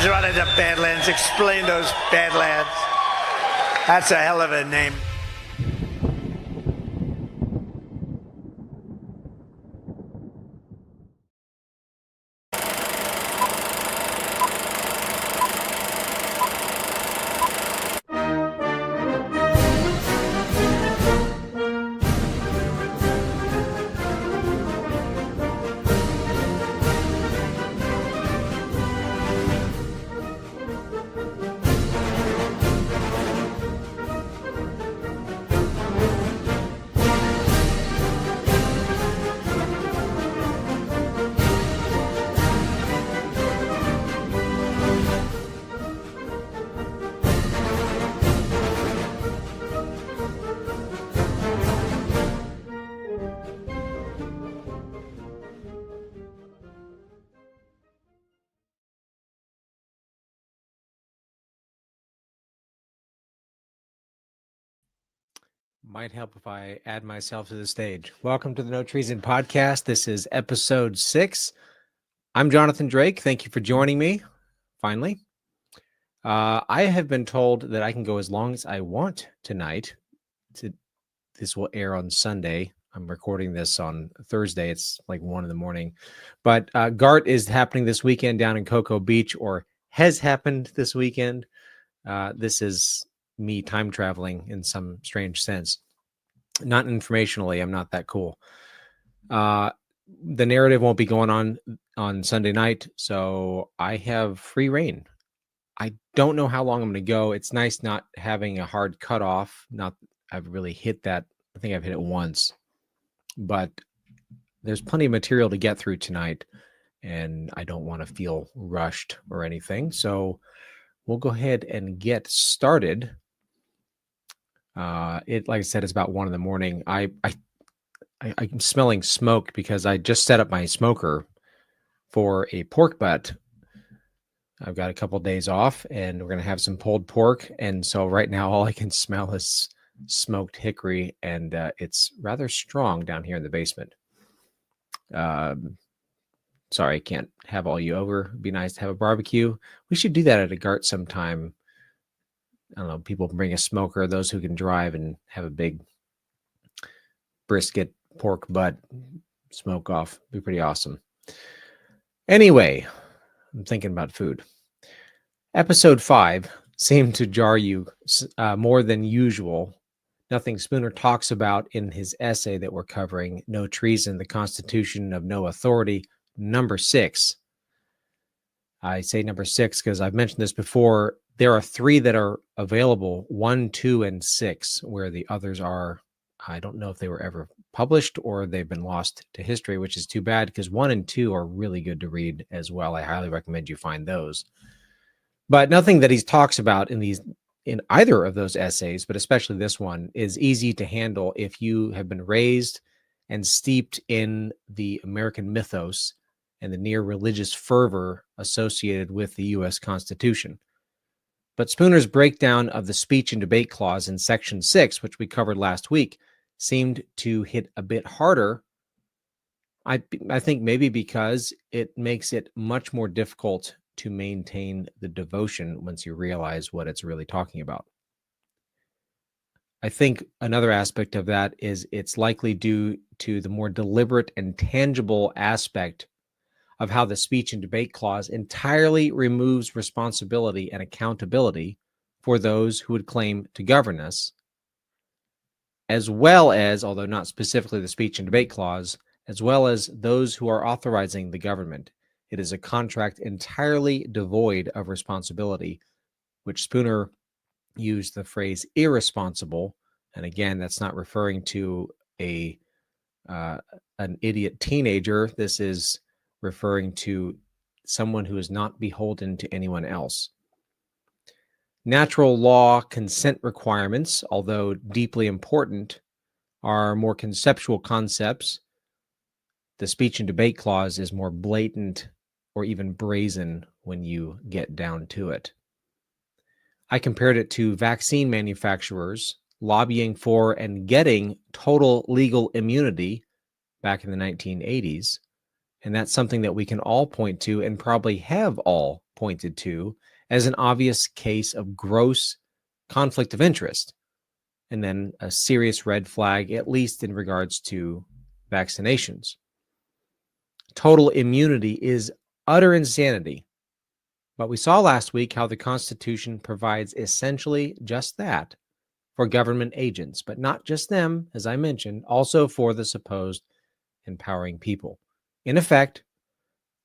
Badlands, running to Badlands. Explain those Badlands. That's a hell of a name. Might help if I add myself to the stage. Welcome to the No Treason Podcast. This is episode 6. I'm Jonathan Drake. Thank you for joining me, finally. I have been told that I can go as long as I want tonight. This will air on Sunday. I'm recording this on Thursday. It's like 1 in the morning. But GART is happening this weekend down in Cocoa Beach, or has happened this weekend. This is me time traveling in some strange sense. Not informationally, I'm not that cool. The narrative won't be going on Sunday night, so I have free reign. I don't know how long I'm going to go. It's nice not having a hard cutoff. Not I've really hit that. I think I've hit it once, but there's plenty of material to get through tonight, and I don't want to feel rushed or anything. So we'll go ahead and get started. Like I said, it's about 1 in the morning. I'm smelling smoke because I just set up my smoker for a pork butt. I've got a couple of days off, and we're going to have some pulled pork. And so right now, all I can smell is smoked hickory, and it's rather strong down here in the basement. Sorry, I can't have all you over. It'd be nice to have a barbecue. We should do that at a GART sometime. I don't know, people bring a smoker, those who can drive, and have a big brisket pork butt smoke off. Be pretty awesome. Anyway, I'm thinking about food. Episode 5 seemed to jar you more than usual. Nothing Spooner talks about in his essay that we're covering, No Treason, the Constitution of No Authority, number 6. I say number 6 because I've mentioned this before. There are 3 that are available, 1, 2, and 6, where the others are, I don't know if they were ever published or they've been lost to history, which is too bad because 1 and 2 are really good to read as well. I highly recommend you find those. But nothing that he talks about in either of those essays, but especially this one, is easy to handle if you have been raised and steeped in the American mythos and the near religious fervor associated with the U.S. Constitution. But Spooner's breakdown of the speech and debate clause in Section 6, which we covered last week, seemed to hit a bit harder. I think maybe because it makes it much more difficult to maintain the devotion once you realize what it's really talking about. I think another aspect of that is it's likely due to the more deliberate and tangible aspect of how the speech and debate clause entirely removes responsibility and accountability for those who would claim to govern us, as well as, although not specifically the speech and debate clause, as well as those who are authorizing the government. It is a contract entirely devoid of responsibility, which Spooner used the phrase irresponsible. And again, that's not referring to an idiot teenager. This is referring to someone who is not beholden to anyone else. Natural law consent requirements, although deeply important, are more conceptual concepts. The speech and debate clause is more blatant or even brazen when you get down to it. I compared it to vaccine manufacturers lobbying for and getting total legal immunity back in the 1980s. And that's something that we can all point to and probably have all pointed to as an obvious case of gross conflict of interest, and then a serious red flag, at least in regards to vaccinations. Total immunity is utter insanity. But we saw last week how the Constitution provides essentially just that for government agents, but not just them, as I mentioned, also for the supposed empowering people. In effect,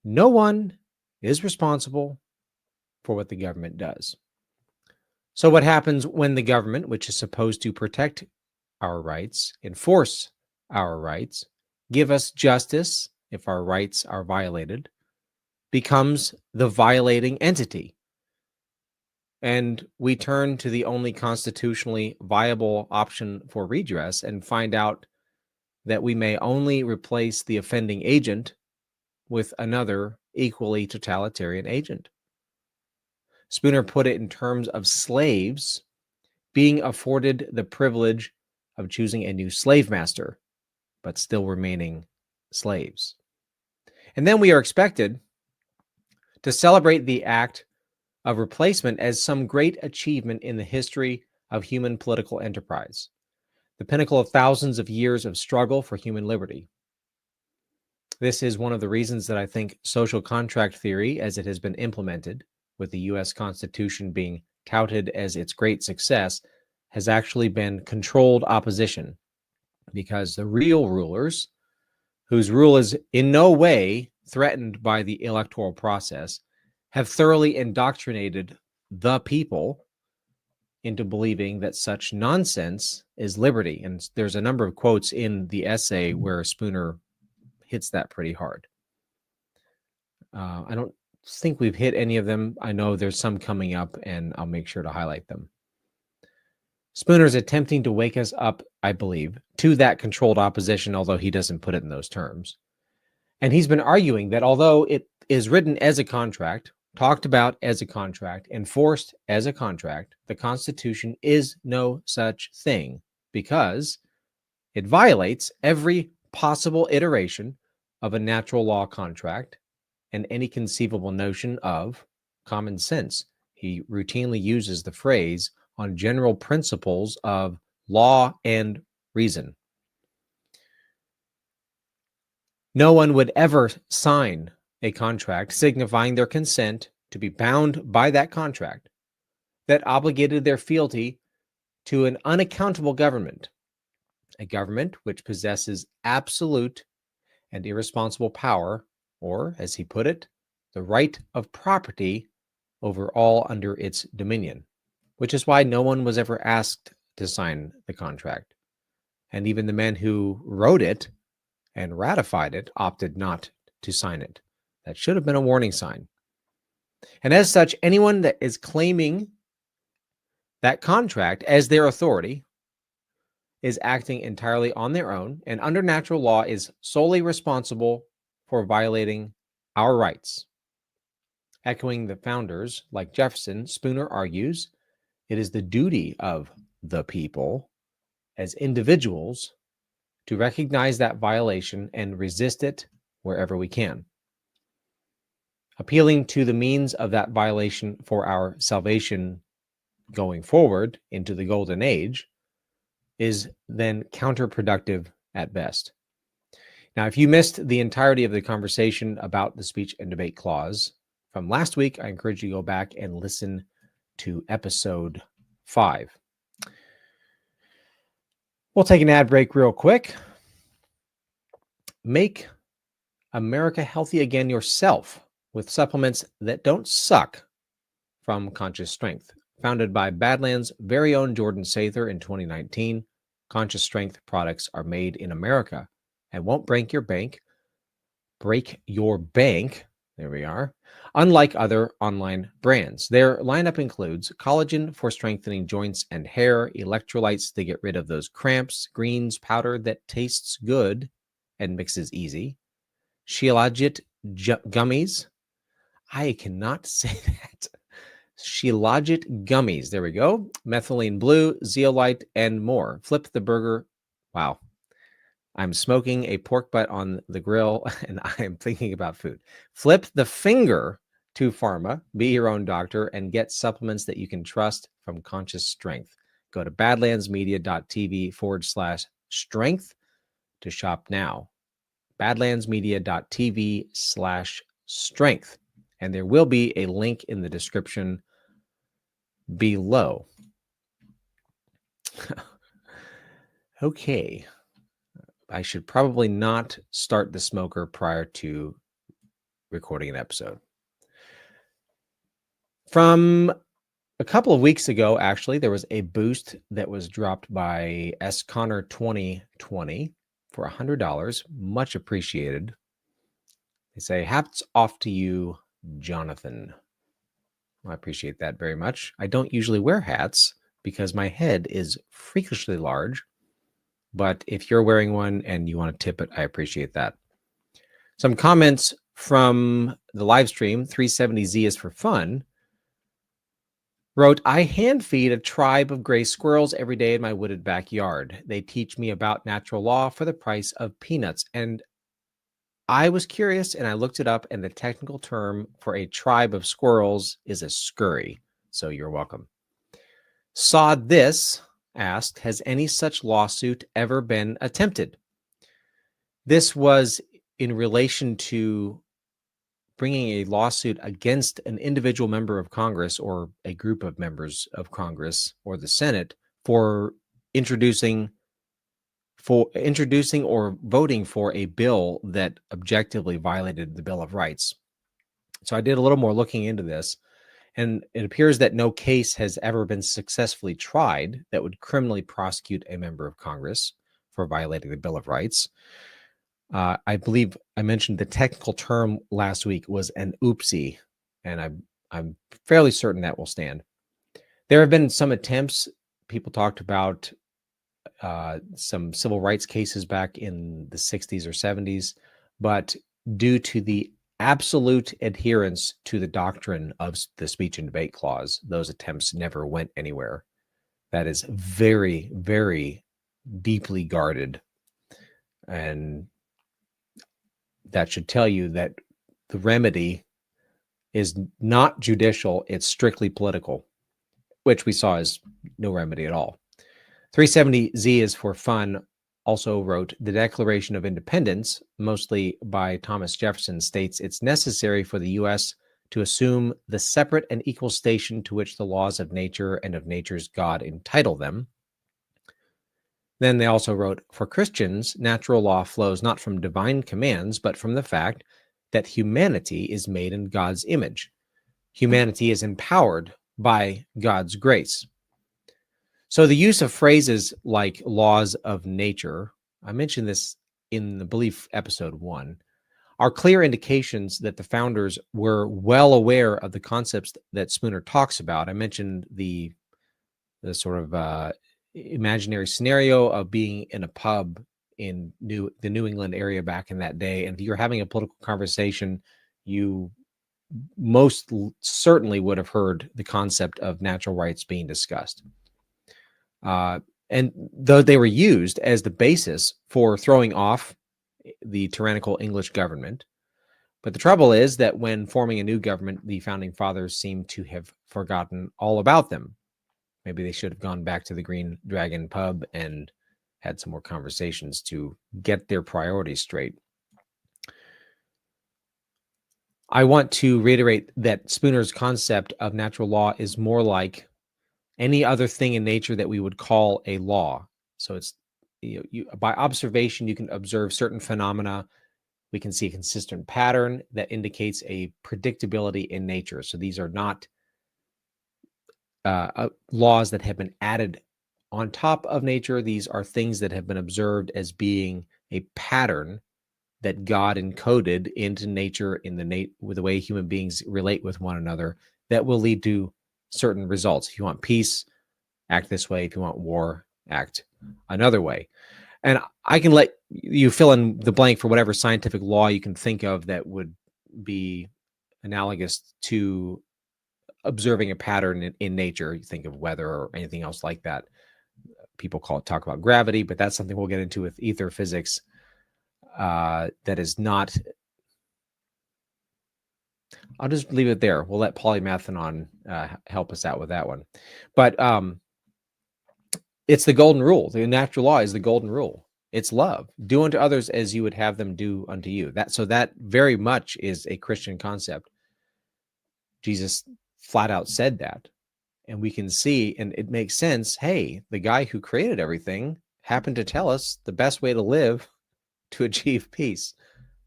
no one is responsible for what the government does. So what happens when the government, which is supposed to protect our rights, enforce our rights, give us justice if our rights are violated, becomes the violating entity? And we turn to the only constitutionally viable option for redress and find out that we may only replace the offending agent with another equally totalitarian agent. Spooner put it in terms of slaves being afforded the privilege of choosing a new slave master, but still remaining slaves. And then we are expected to celebrate the act of replacement as some great achievement in the history of human political enterprise, the pinnacle of thousands of years of struggle for human liberty. This is one of the reasons that I think social contract theory, as it has been implemented, with the U.S. Constitution being touted as its great success, has actually been controlled opposition, because the real rulers, whose rule is in no way threatened by the electoral process, have thoroughly indoctrinated the people into believing that such nonsense is liberty. And there's a number of quotes in the essay where Spooner hits that pretty hard. I don't think we've hit any of them. I know there's some coming up, and I'll make sure to highlight them. Spooner's attempting to wake us up, I believe, to that controlled opposition, although he doesn't put it in those terms. And he's been arguing that although it is written as a contract, talked about as a contract, enforced as a contract, the Constitution is no such thing, because it violates every possible iteration of a natural law contract and any conceivable notion of common sense. He routinely uses the phrase on general principles of law and reason. No one would ever sign a contract signifying their consent to be bound by that contract that obligated their fealty to an unaccountable government, a government which possesses absolute and irresponsible power, or, as he put it, the right of property over all under its dominion, which is why no one was ever asked to sign the contract. And even the men who wrote it and ratified it opted not to sign it. That should have been a warning sign. And as such, anyone that is claiming that contract as their authority is acting entirely on their own, and under natural law is solely responsible for violating our rights. Echoing the founders like Jefferson, Spooner argues it is the duty of the people as individuals to recognize that violation and resist it wherever we can. Appealing to the means of that violation for our salvation going forward into the golden age is then counterproductive at best. Now, if you missed the entirety of the conversation about the speech and debate clause from last week, I encourage you to go back and listen to episode 5. We'll take an ad break real quick. Make America healthy again yourself with supplements that don't suck from Conscious Strength. Founded by Badlands' very own Jordan Sather in 2019, Conscious Strength products are made in America and won't break your bank. There we are. Unlike other online brands, their lineup includes collagen for strengthening joints and hair, electrolytes to get rid of those cramps, greens powder that tastes good and mixes easy, Shilajit gummies. I cannot say that. Shilajit gummies. There we go. Methylene blue, zeolite, and more. Flip the burger. Wow. I'm smoking a pork butt on the grill and I am thinking about food. Flip the finger to pharma, be your own doctor, and get supplements that you can trust from Conscious Strength. Go to badlandsmedia.tv/strength to shop now. badlandsmedia.tv/strength. And there will be a link in the description below. Okay. I should probably not start the smoker prior to recording an episode. From a couple of weeks ago, actually, there was a boost that was dropped by S. Connor 2020 for $100. Much appreciated. They say, hats off to you, Jonathan. I appreciate that very much. I don't usually wear hats because my head is freakishly large. But if you're wearing one and you want to tip it, I appreciate that. Some comments from the live stream, 370Z is for fun, wrote, I hand feed a tribe of gray squirrels every day in my wooded backyard. They teach me about natural law for the price of peanuts. And I was curious and I looked it up, and the technical term for a tribe of squirrels is a scurry. So you're welcome. Saw this asked, has any such lawsuit ever been attempted? This was in relation to bringing a lawsuit against an individual member of Congress or a group of members of Congress or the Senate for introducing or voting for a bill that objectively violated the Bill of Rights. So I did a little more looking into this, and it appears that no case has ever been successfully tried that would criminally prosecute a member of Congress for violating the Bill of Rights. I believe I mentioned the technical term last week was an oopsie, and I'm fairly certain that will stand. There have been some attempts. People talked about some civil rights cases back in the 60s or 70s, but due to the absolute adherence to the doctrine of the speech and debate clause, those attempts never went anywhere. That is very, very deeply guarded. And that should tell you that the remedy is not judicial, it's strictly political, which we saw as no remedy at all. 370Z is for fun also wrote, the Declaration of Independence, mostly by Thomas Jefferson, states it's necessary for the U.S. to assume the separate and equal station to which the laws of nature and of nature's God entitle them. Then they also wrote, for Christians, natural law flows not from divine commands, but from the fact that humanity is made in God's image. Humanity is empowered by God's grace. So the use of phrases like laws of nature, I mentioned this in the Belief episode 1, are clear indications that the founders were well aware of the concepts that Spooner talks about. I mentioned the sort of imaginary scenario of being in a pub in the New England area back in that day. And if you're having a political conversation, you most certainly would have heard the concept of natural rights being discussed. And though they were used as the basis for throwing off the tyrannical English government, but the trouble is that when forming a new government, the founding fathers seem to have forgotten all about them. Maybe they should have gone back to the Green Dragon pub and had some more conversations to get their priorities straight. I want to reiterate that Spooner's concept of natural law is more like any other thing in nature that we would call a law. So it's by observation, you can observe certain phenomena. We can see a consistent pattern that indicates a predictability in nature. So these are not laws that have been added on top of nature. These are things that have been observed as being a pattern that God encoded into nature with the way human beings relate with one another that will lead to certain results. If you want peace, act this way. If you want war, act another way. And I can let you fill in the blank for whatever scientific law you can think of that would be analogous to observing a pattern in nature. You think of weather or anything else like that. People talk about gravity, but that's something we'll get into with ether physics. That is not I'll just leave it there. We'll let polymathenon help us out with that one. But it's the golden rule. The natural law is the golden rule. It's love. Do unto others as you would have them do unto you. That very much is a Christian concept. Jesus flat out said that. And we can see, and it makes sense, hey, the guy who created everything happened to tell us the best way to live to achieve peace.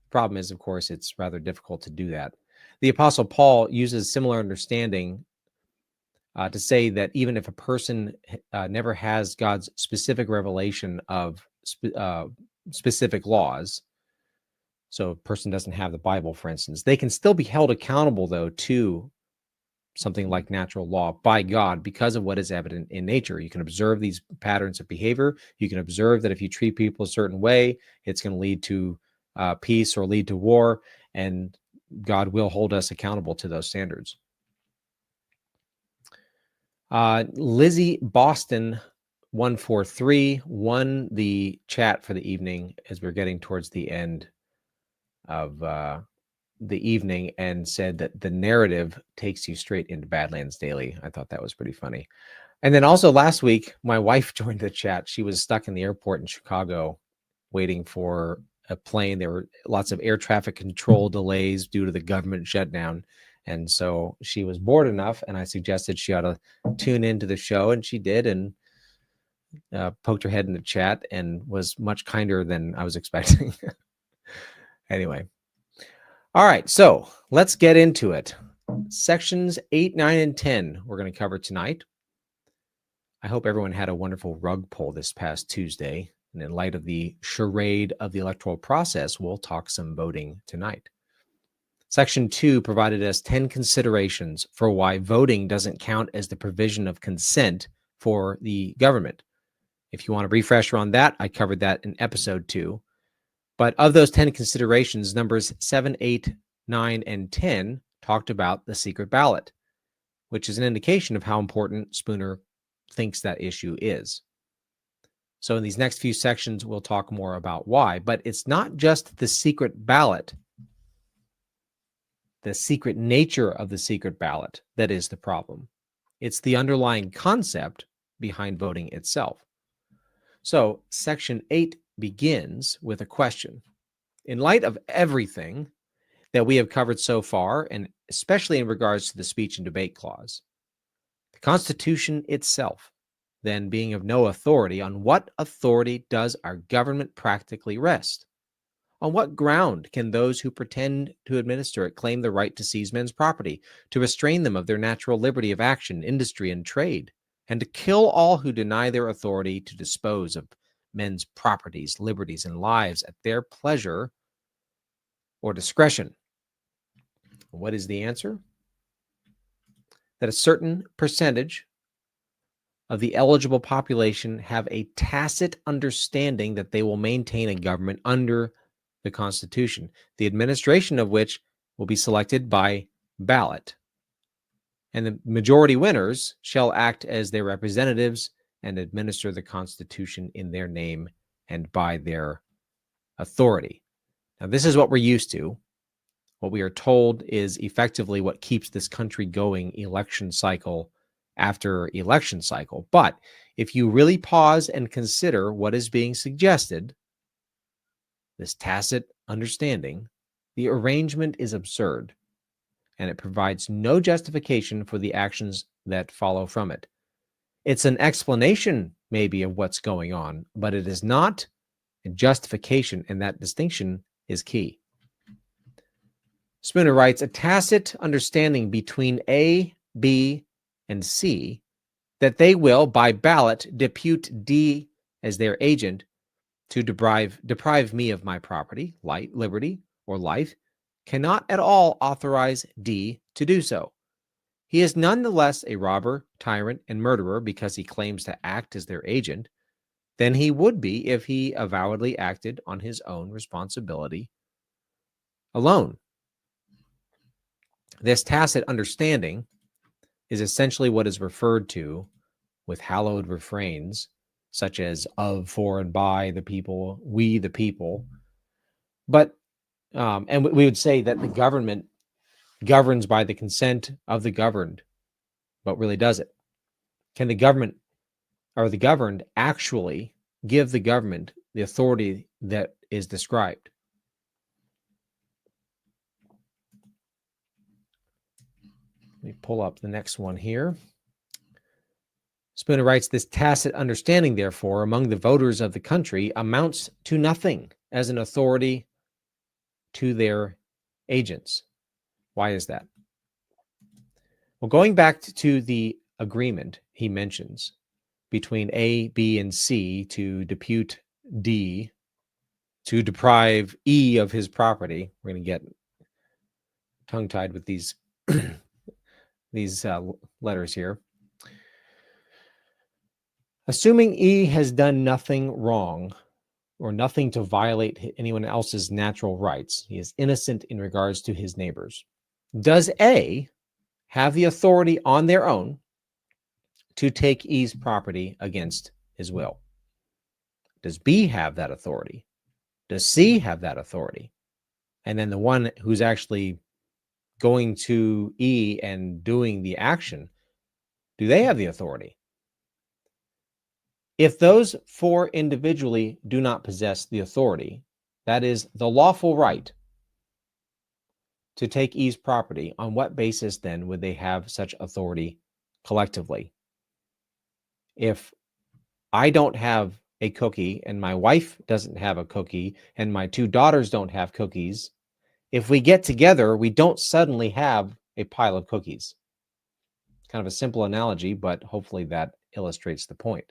The problem is, of course, it's rather difficult to do that. The Apostle Paul uses similar understanding to say that even if a person never has God's specific revelation of specific laws, so a person doesn't have the Bible, for instance, they can still be held accountable, though, to something like natural law by God because of what is evident in nature. You can observe these patterns of behavior. You can observe that if you treat people a certain way, it's going to lead to peace or lead to war, and God will hold us accountable to those standards. Lizzie Boston 143 won the chat for the evening as we're getting towards the end of the evening, and said that the narrative takes you straight into Badlands Daily. I thought that was pretty funny. And then also last week, my wife joined the chat. She was stuck in the airport in Chicago waiting for a plane. There were lots of air traffic control delays due to the government shutdown. And so she was bored enough, and I suggested she ought to tune into the show, and she did, and poked her head in the chat and was much kinder than I was expecting. Anyway. All right, so let's get into it. Sections 8, 9, and 10 we're going to cover tonight. I hope everyone had a wonderful rug pull this past Tuesday. And in light of the charade of the electoral process, we'll talk some voting tonight. Section 2 provided us 10 considerations for why voting doesn't count as the provision of consent for the government. If you want a refresher on that, I covered that in episode 2. But of those 10 considerations, numbers 7, 8, 9, and 10 talked about the secret ballot, which is an indication of how important Spooner thinks that issue is. So in these next few sections, we'll talk more about why. But it's not just the secret ballot, the secret nature of the secret ballot, that is the problem. It's the underlying concept behind voting itself. So Section 8 begins with a question. In light of everything that we have covered so far, and especially in regards to the speech and debate clause, the Constitution itself then being of no authority, on what authority does our government practically rest? On what ground can those who pretend to administer it claim the right to seize men's property, to restrain them of their natural liberty of action, industry, and trade, and to kill all who deny their authority to dispose of men's properties, liberties, and lives at their pleasure or discretion? What is the answer? That a certain percentage of the eligible population have a tacit understanding that they will maintain a government under the Constitution, the administration of which will be selected by ballot. And the majority winners shall act as their representatives and administer the Constitution in their name and by their authority. Now, this is what we're used to. What we are told is effectively what keeps this country going election cycle after election cycle. But if you really pause and consider what is being suggested, this tacit understanding, the arrangement is absurd, and it provides no justification for the actions that follow from it. It's an explanation, maybe, of what's going on, but it is not a justification, and that distinction is key. Spooner writes, a tacit understanding between A, B, and C that they will, by ballot, depute D as their agent to deprive me of my property, liberty, or life, cannot at all authorize D to do so. He is nonetheless a robber, tyrant, and murderer because he claims to act as their agent than he would be if he avowedly acted on his own responsibility alone. This tacit understanding is essentially what is referred to with hallowed refrains such as of, for, and by the people, we the people. But, and we would say that the government governs by the consent of the governed, but really does it? Can the government or the governed actually give the government the authority that is described? Let me pull up the next one here. Spooner writes, this tacit understanding, therefore, among the voters of the country amounts to nothing as an authority to their agents. Why is that? Well, going back to the agreement he mentions between A, B, and C to depute D to deprive E of his property. We're going to get tongue-tied with these letters here. Assuming E has done nothing wrong or nothing to violate anyone else's natural rights, he is innocent in regards to his neighbors. Does A have the authority on their own to take E's property against his will? Does B have that authority? Does C have that authority? And then the one who's actually going to E and doing the action, do they have the authority? If those four individually do not possess the authority, that is the lawful right to take E's property, on what basis then would they have such authority collectively? If I don't have a cookie and my wife doesn't have a cookie and my two daughters don't have cookies, if we get together, we don't suddenly have a pile of cookies. Kind of a simple analogy, but hopefully that illustrates the point.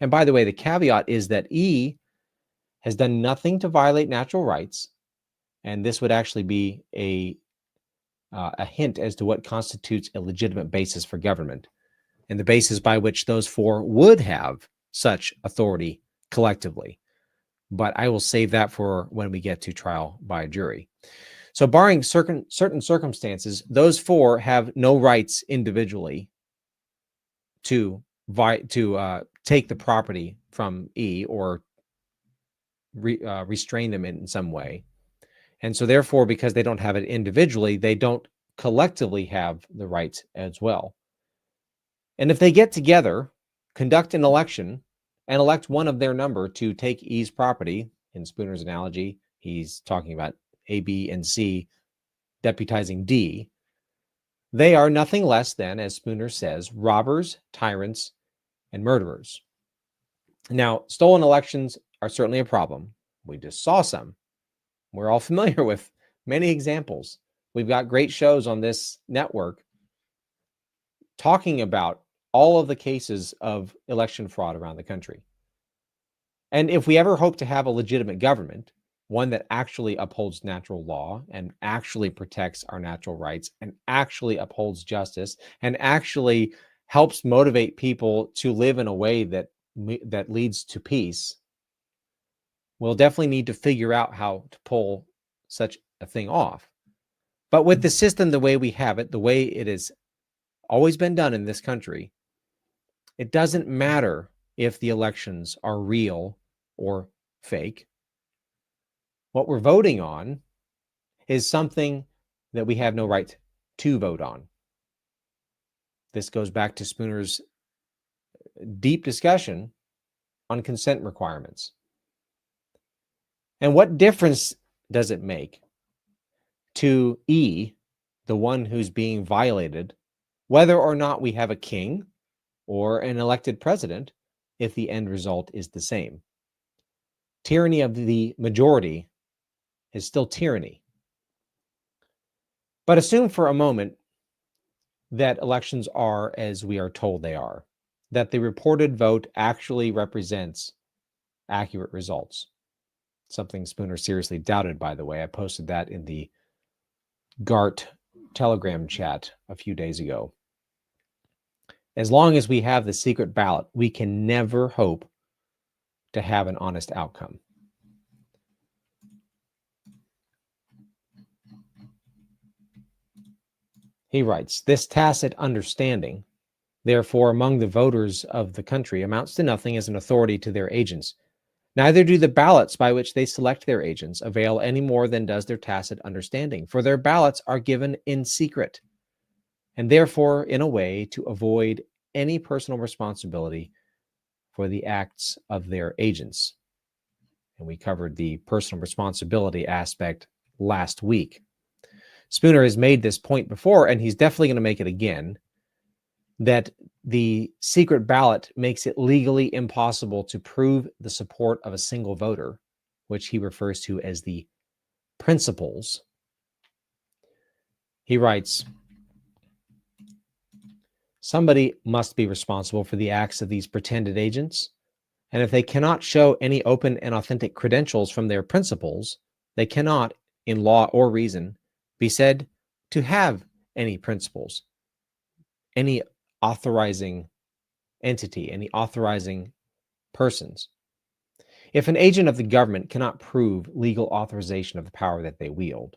And by the way, the caveat is that E has done nothing to violate natural rights, and this would actually be a hint as to what constitutes a legitimate basis for government, and the basis by which those four would have such authority collectively. But I will save that for when we get to trial by jury. So barring certain circumstances, those four have no rights individually to take the property from E or restrain them in some way. And so therefore, because they don't have it individually, they don't collectively have the rights as well. And if they get together, conduct an election, and elect one of their number to take E's property, in Spooner's analogy, he's talking about A, B, and C deputizing D, they are nothing less than, as Spooner says, robbers, tyrants, and murderers. Now, stolen elections are certainly a problem. We just saw some. We're all familiar with many examples. We've got great shows on this network talking about all of the cases of election fraud around the country. And if we ever hope to have a legitimate government, one that actually upholds natural law and actually protects our natural rights and actually upholds justice and actually helps motivate people to live in a way that leads to peace, we'll definitely need to figure out how to pull such a thing off. But with the system the way we have it, the way it has always been done in this country, it doesn't matter if the elections are real or fake. What we're voting on is something that we have no right to vote on. This goes back to Spooner's deep discussion on consent requirements. And what difference does it make to E, the one who's being violated, whether or not we have a king or an elected president, if the end result is the same? Tyranny of the majority is still tyranny. But assume for a moment that elections are as we are told they are, that the reported vote actually represents accurate results. Something Spooner seriously doubted, by the way. I posted that in the GART Telegram chat a few days ago. As long as we have the secret ballot, we can never hope to have an honest outcome. He writes, this tacit understanding, therefore, among the voters of the country amounts to nothing as an authority to their agents. Neither do the ballots by which they select their agents avail any more than does their tacit understanding, for their ballots are given in secret, and therefore in a way to avoid any personal responsibility for the acts of their agents. And we covered the personal responsibility aspect last week. Spooner has made this point before, and he's definitely going to make it again, that the secret ballot makes it legally impossible to prove the support of a single voter, which he refers to as the principles. He writes, somebody must be responsible for the acts of these pretended agents, and if they cannot show any open and authentic credentials from their principles, they cannot, in law or reason, be said to have any principles, any authorizing entity, any authorizing persons. If an agent of the government cannot prove legal authorization of the power that they wield,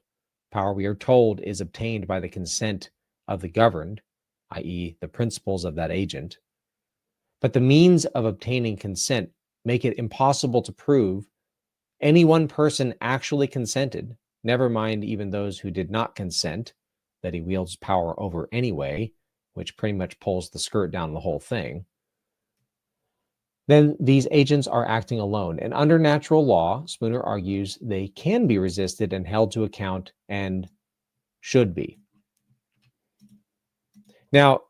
power we are told is obtained by the consent of the governed, i.e., the principles of that agent, but the means of obtaining consent make it impossible to prove any one person actually consented, never mind even those who did not consent, that he wields power over anyway, which pretty much pulls the skirt down the whole thing, then these agents are acting alone. And under natural law, Spooner argues, they can be resisted and held to account and should be. Now,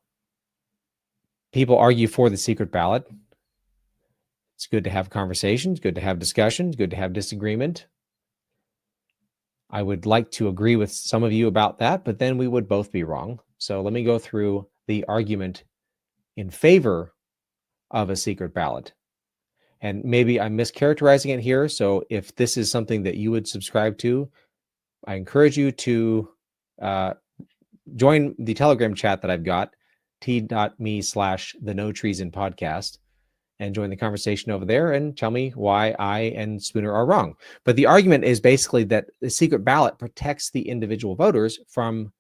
people argue for the secret ballot. It's good to have conversations, good to have discussions, good to have disagreement. I would like to agree with some of you about that, but then we would both be wrong. So let me go through the argument in favor of a secret ballot. And maybe I'm mischaracterizing it here. So if this is something that you would subscribe to, I encourage you to join the Telegram chat that I've got, t.me/the No Treason Podcast, and join the conversation over there and tell me why I and Spooner are wrong. But the argument is basically that the secret ballot protects the individual voters from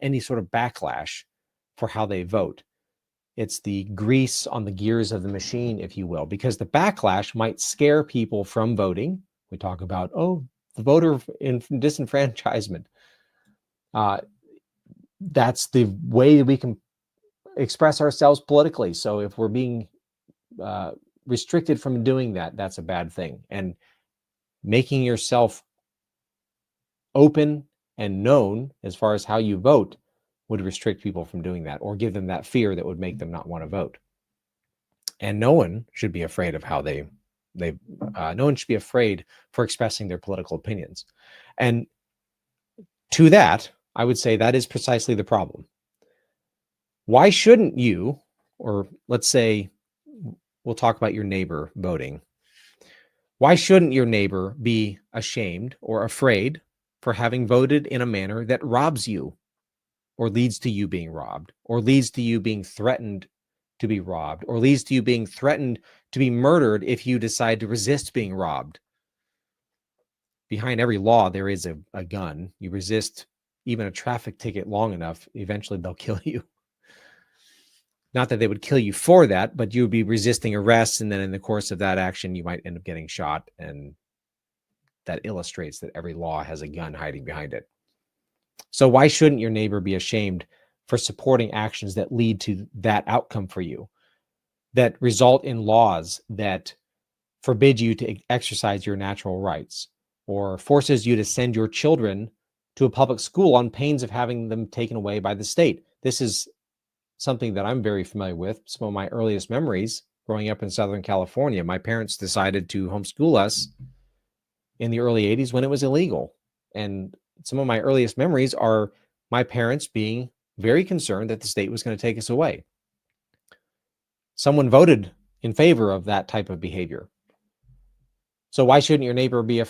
any sort of backlash for how they vote. It's the grease on the gears of the machine, if you will, because the backlash might scare people from voting. We talk about, the voter disenfranchisement. That's the way we can express ourselves politically. So if we're being restricted from doing that, that's a bad thing. And making yourself open and known as far as how you vote would restrict people from doing that, or give them that fear that would make them not want to vote. And no one should be afraid of how no one should be afraid for expressing their political opinions. And to that, I would say that is precisely the problem. Why shouldn't you, or let's say we'll talk about your neighbor voting. Why shouldn't your neighbor be ashamed or afraid for having voted in a manner that robs you, or leads to you being robbed, or leads to you being threatened to be robbed, or leads to you being threatened to be murdered if you decide to resist being robbed? Behind every law, there is a gun. You resist even a traffic ticket long enough, eventually they'll kill you. Not that they would kill you for that, but you would be resisting arrest, and then in the course of that action, you might end up getting shot, and that illustrates that every law has a gun hiding behind it. So why shouldn't your neighbor be ashamed for supporting actions that lead to that outcome for you, that result in laws that forbid you to exercise your natural rights, or forces you to send your children to a public school on pains of having them taken away by the state? This is something that I'm very familiar with. Some of my earliest memories growing up in Southern California, my parents decided to homeschool us in the early 80s when it was illegal. And some of my earliest memories are my parents being very concerned that the state was going to take us away. Someone voted in favor of that type of behavior. So why shouldn't your neighbor be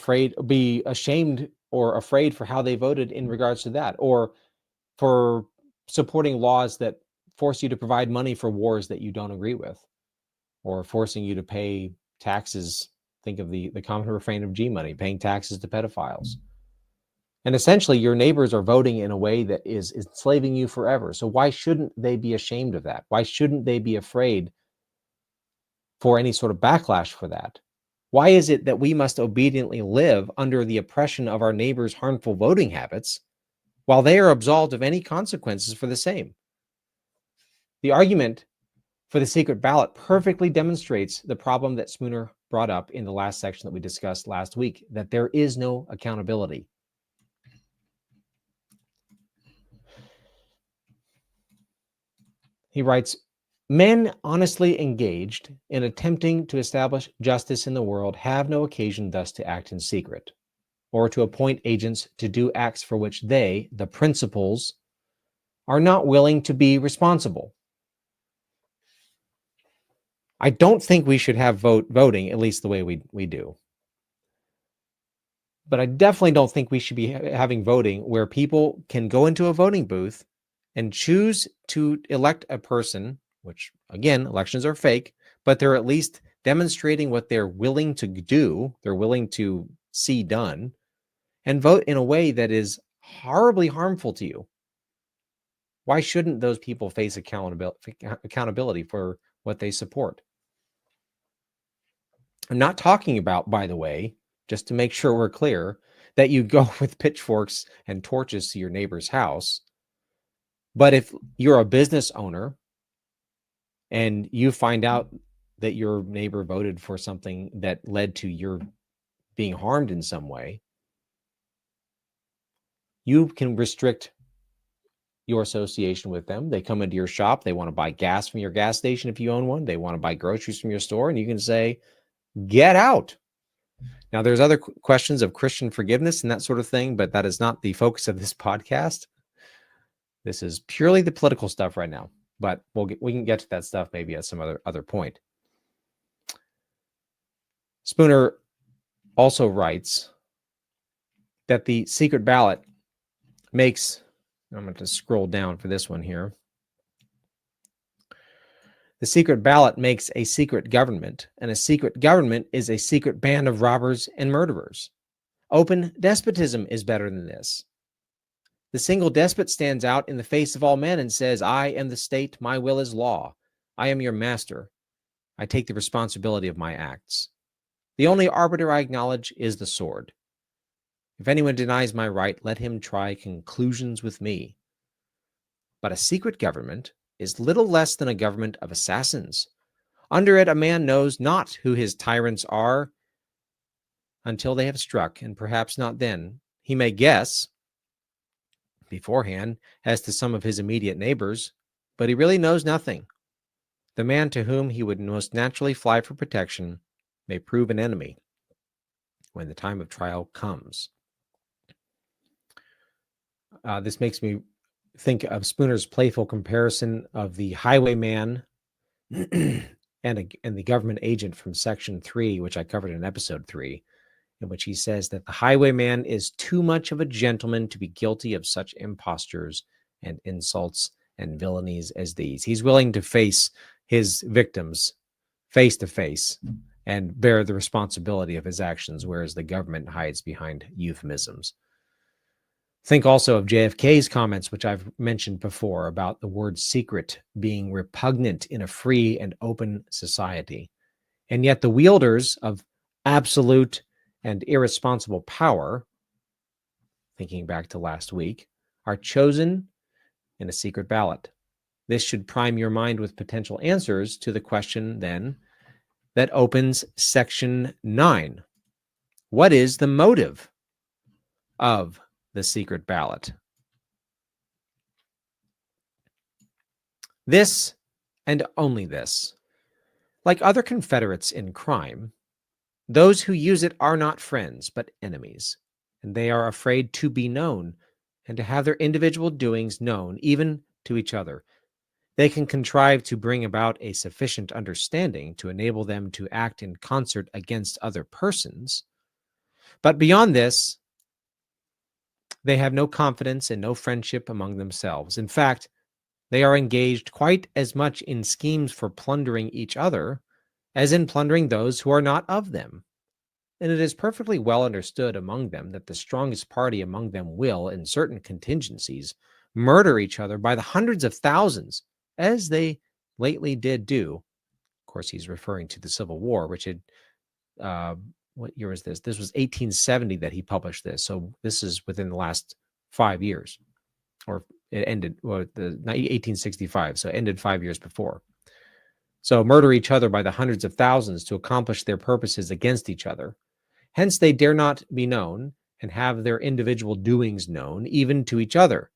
ashamed or afraid for how they voted in regards to that, or for supporting laws that force you to provide money for wars that you don't agree with, or forcing you to pay taxes? Think of the common refrain of G money, paying taxes to pedophiles. And essentially, your neighbors are voting in a way that is enslaving you forever. So why shouldn't they be ashamed of that? Why shouldn't they be afraid for any sort of backlash for that? Why is it that we must obediently live under the oppression of our neighbors' harmful voting habits while they are absolved of any consequences for the same? The argument for the secret ballot perfectly demonstrates the problem that Spooner brought up in the last section that we discussed last week, that there is no accountability. He writes, men honestly engaged in attempting to establish justice in the world have no occasion thus to act in secret, or to appoint agents to do acts for which they, the principals, are not willing to be responsible. I don't think we should have voting, at least the way we do. But I definitely don't think we should be having voting where people can go into a voting booth and choose to elect a person, which, again, elections are fake, but they're at least demonstrating what they're willing to do, they're willing to see done, and vote in a way that is horribly harmful to you. Why shouldn't those people face accountability for what they support? I'm not talking about, by the way, just to make sure we're clear, that you go with pitchforks and torches to your neighbor's house. But if you're a business owner and you find out that your neighbor voted for something that led to your being harmed in some way, you can restrict your association with them. They come into your shop. They want to buy gas from your gas station if you own one. They want to buy groceries from your store, and you can say, get out. Now, there's other questions of Christian forgiveness and that sort of thing, but that is not the focus of this podcast. This is purely the political stuff right now, but we can get to that stuff maybe at some other point. Spooner also writes that the secret ballot makes, I'm going to scroll down for this one here. The secret ballot makes a secret government, and a secret government is a secret band of robbers and murderers. Open despotism is better than this. The single despot stands out in the face of all men and says, I am the state, my will is law. I am your master. I take the responsibility of my acts. The only arbiter I acknowledge is the sword. If anyone denies my right, let him try conclusions with me. But a secret government is little less than a government of assassins. Under it, a man knows not who his tyrants are until they have struck, and perhaps not then. He may guess beforehand as to some of his immediate neighbors, but he really knows nothing. The man to whom he would most naturally fly for protection may prove an enemy when the time of trial comes. This makes me think of Spooner's playful comparison of the highwayman and the government agent from section 3, which I covered in episode 3, in which he says that the highwayman is too much of a gentleman to be guilty of such impostures and insults and villainies as these. He's willing to face his victims face to face and bear the responsibility of his actions, whereas the government hides behind euphemisms. Think also of JFK's comments, which I've mentioned before, about the word secret being repugnant in a free and open society. And yet the wielders of absolute and irresponsible power, thinking back to last week, are chosen in a secret ballot. This should prime your mind with potential answers to the question, then, that opens section 9. What is the motive of the secret ballot? This, and only this. Like other confederates in crime, those who use it are not friends, but enemies, and they are afraid to be known and to have their individual doings known, even to each other. They can contrive to bring about a sufficient understanding to enable them to act in concert against other persons, but beyond this, they have no confidence and no friendship among themselves. In fact, they are engaged quite as much in schemes for plundering each other as in plundering those who are not of them. And it is perfectly well understood among them that the strongest party among them will, in certain contingencies, murder each other by the hundreds of thousands, as they lately did do. Of course, he's referring to the Civil War, which had what year was this? This was 1870 that he published this. So this is within the last 5 years, or it ended, well, the 1865. So it ended 5 years before. So murder each other by the hundreds of thousands to accomplish their purposes against each other. Hence they dare not be known and have their individual doings known, even to each other.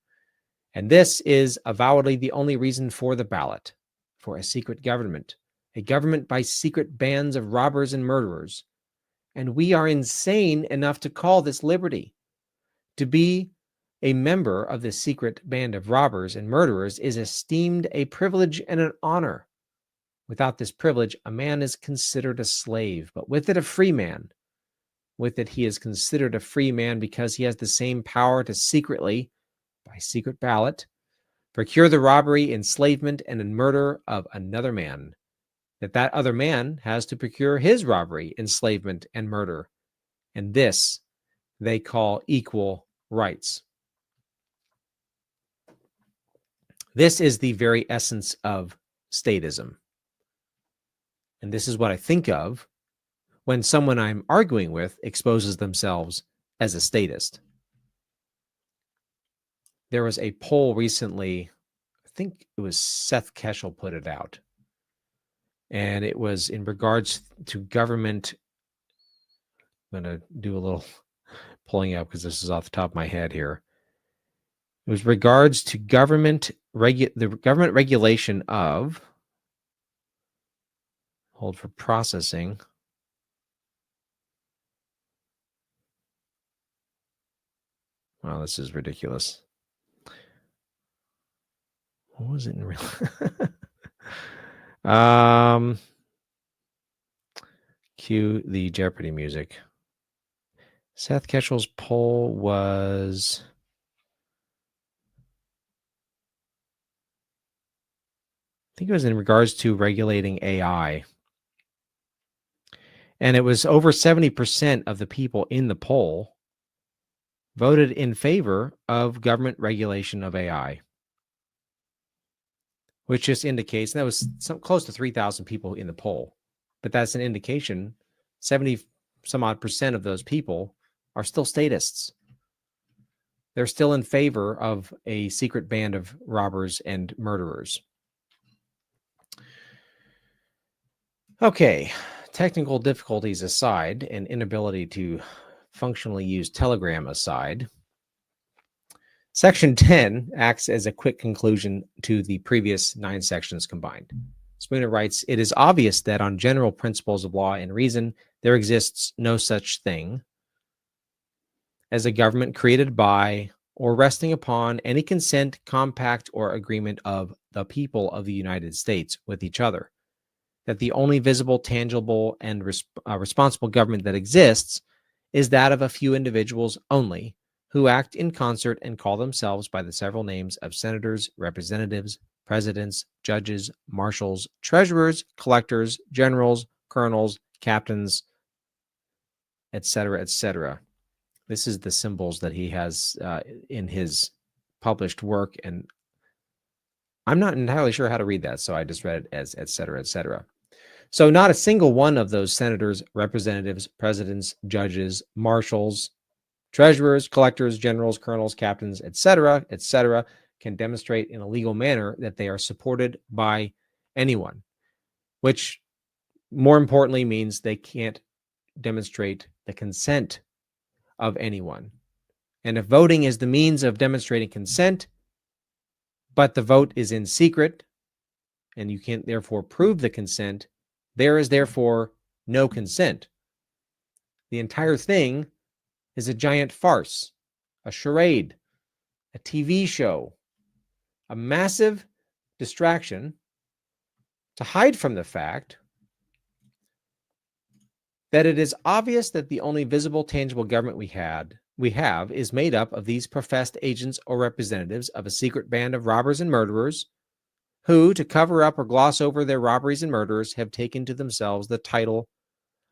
And this is avowedly the only reason for the ballot, for a secret government, a government by secret bands of robbers and murderers. And we are insane enough to call this liberty. To be a member of this secret band of robbers and murderers is esteemed a privilege and an honor. Without this privilege, a man is considered a slave, but with it a free man. With it, he is considered a free man because he has the same power to secretly, by secret ballot, procure the robbery, enslavement, and murder of another man, that other man has to procure his robbery, enslavement, and murder. And this they call equal rights. This is the very essence of statism. And this is what I think of when someone I'm arguing with exposes themselves as a statist. There was a poll recently, I think it was Seth Keshel put it out, and it was in regards to government. I'm going to do a little pulling up because this is off the top of my head here. It was regards to the government regulation of, hold for processing. Wow, this is ridiculous. What was it in real? Cue the Jeopardy music. Seth Keshel's poll was, I think it was in regards to regulating AI. And it was over 70% of the people in the poll voted in favor of government regulation of AI, which just indicates, and that was close to 3,000 people in the poll, but that's an indication 70 some odd percent of those people are still statists. They're still in favor of a secret band of robbers and murderers. Okay, technical difficulties aside and inability to functionally use Telegram aside, Section 10 acts as a quick conclusion to the previous 9 sections combined. Spooner writes, "It is obvious that on general principles of law and reason, there exists no such thing as a government created by or resting upon any consent, compact, or agreement of the people of the United States with each other. That the only visible, tangible, and responsible government that exists is that of a few individuals only, who act in concert and call themselves by the several names of senators, representatives, presidents, judges, marshals, treasurers, collectors, generals, colonels, captains, etc., etc." This is the symbols that he has in his published work, and I'm not entirely sure how to read that, so I just read it as etc., etc. So not a single one of those senators, representatives, presidents, judges, marshals, treasurers, collectors, generals, colonels, captains, etc., etc., can demonstrate in a legal manner that they are supported by anyone, which more importantly means they can't demonstrate the consent of anyone. And if voting is the means of demonstrating consent, but the vote is in secret, and you can't therefore prove the consent, there is therefore no consent. The entire thing is a giant farce, a charade, a TV show, a massive distraction to hide from the fact that it is obvious that the only visible, tangible government we have is made up of these professed agents or representatives of a secret band of robbers and murderers who, to cover up or gloss over their robberies and murders, have taken to themselves the title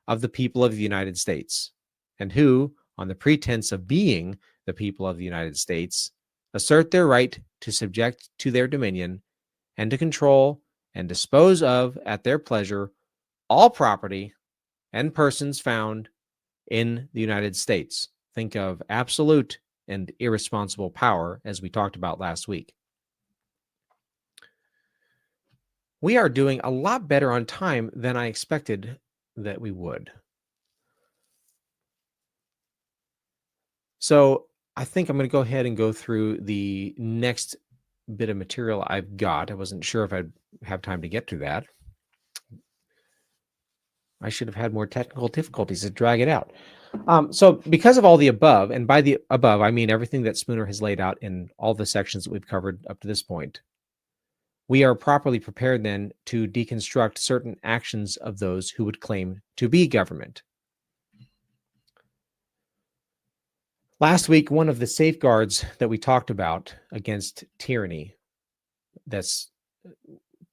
of the people of the United States, and who, on the pretense of being the people of the United States, assert their right to subject to their dominion and to control and dispose of at their pleasure all property and persons found in the United States. Think of absolute and irresponsible power, as we talked about last week. We are doing a lot better on time than I expected that we would. So I think I'm going to go ahead and go through the next bit of material I've got. I wasn't sure if I'd have time to get to that. I should have had more technical difficulties to drag it out. So because of all the above, and by the above, I mean everything that Spooner has laid out in all the sections that we've covered up to this point, we are properly prepared then to deconstruct certain actions of those who would claim to be government. Last week, one of the safeguards that we talked about against tyranny that's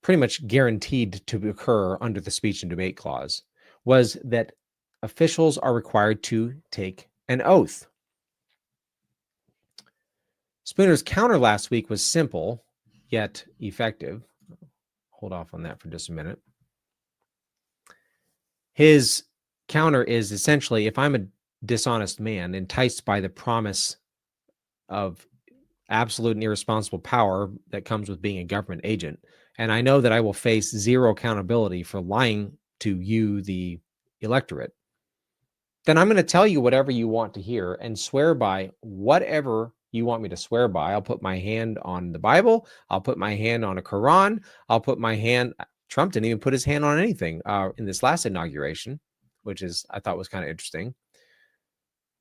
pretty much guaranteed to occur under the speech and debate clause was that officials are required to take an oath. Spooner's counter last week was simple, yet effective. Hold off on that for just a minute. His counter is essentially, if I'm a dishonest man enticed by the promise of absolute and irresponsible power that comes with being a government agent, and I know that I will face zero accountability for lying to you, the electorate, then I'm going to tell you whatever you want to hear and swear by whatever you want me to swear by. I'll put my hand on the Bible. I'll put my hand on a Quran. I'll put my hand. Trump didn't even put his hand on anything in this last inauguration, which I thought was kind of interesting.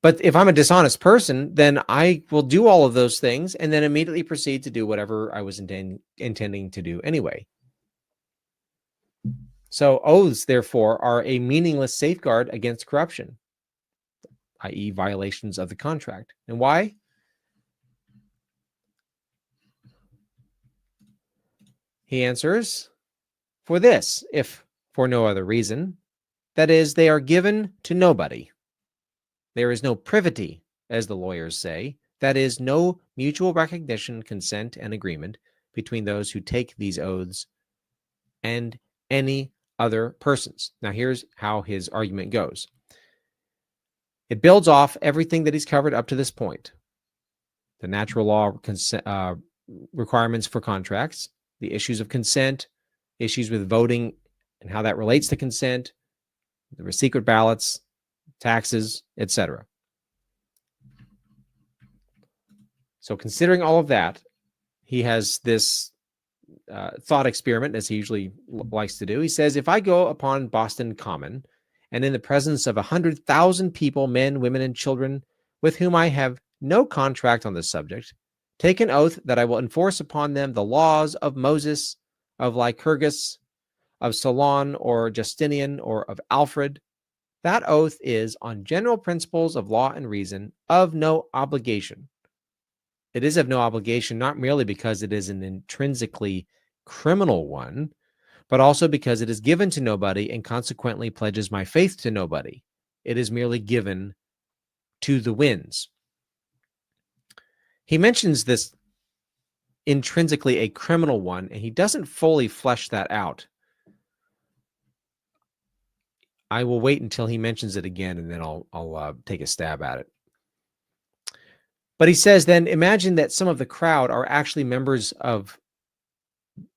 But if I'm a dishonest person, then I will do all of those things and then immediately proceed to do whatever I was intending to do anyway. So oaths, therefore, are a meaningless safeguard against corruption, i.e. violations of the contract. And why? He answers, for this, if for no other reason, that is, they are given to nobody. There is no privity, as the lawyers say, that is, no mutual recognition, consent, and agreement between those who take these oaths and any other persons. Now, here's how his argument goes. It builds off everything that he's covered up to this point. The natural law requirements for contracts, the issues of consent, issues with voting and how that relates to consent, the secret ballots, taxes, etc. So considering all of that, he has this thought experiment, as he usually likes to do. He says, if I go upon Boston Common and in the presence of 100,000 people, men, women, and children, with whom I have no contract on this subject, take an oath that I will enforce upon them the laws of Moses, of Lycurgus, of Solon or Justinian, or of Alfred, that oath is, on general principles of law and reason, of no obligation. It is of no obligation, not merely because it is an intrinsically criminal one, but also because it is given to nobody and consequently pledges my faith to nobody. It is merely given to the winds. He mentions this intrinsically a criminal one, and he doesn't fully flesh that out. I will wait until he mentions it again, and then I'll take a stab at it. But he says, then imagine that some of the crowd are actually members of